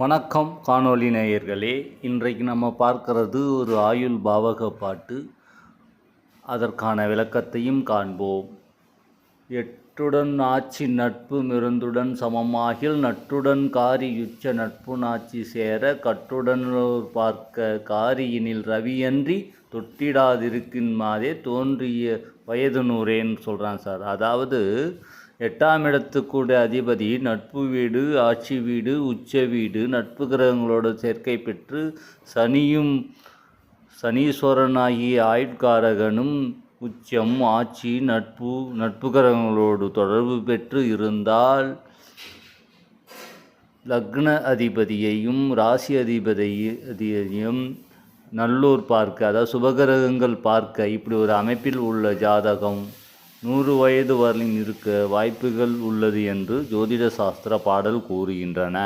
வணக்கம் காணொளி நேயர்களே. இன்றைக்கு நம்ம பார்க்கிறது ஒரு ஆயுள் பாவக பாட்டு. அதற்கான விளக்கத்தையும் காண்போம். எட்டுடன் ஆட்சி நட்பு மிருந்துடன் சமமாகில் நட்டுடன் காரி யுச்ச நட்பு நாச்சி சேர கட்டுடன் பார்க்க காரியினில் ரவியன்றி தொட்டிடாதிருக்கின் மாதே தோன்றிய வயது நூறேன்னு சொல்கிறான் சார். அதாவது 8ஆம் இடத்துக்கூட அதிபதி நட்பு வீடு, ஆட்சி வீடு, உச்ச வீடு, நட்பு கிரகங்களோட சேர்க்கை பெற்று சனீஸ்வரனாகிய ஆயுட்காரகனும் உச்சம், ஆட்சி, நட்பு கிரகங்களோடு தொடர்பு பெற்று இருந்தால் லக்ன அதிபதியையும் ராசி அதிபதியையும் நல்லோர் பார்க்க, அதாவது சுபகிரகங்கள் பார்க்க, இப்படி ஒரு அமைப்பில் உள்ள ஜாதகம் 100 வயது வரலில் இருக்க வாய்ப்புகள் உள்ளது என்று ஜோதிட சாஸ்திர பாடல் கூறுகின்றன.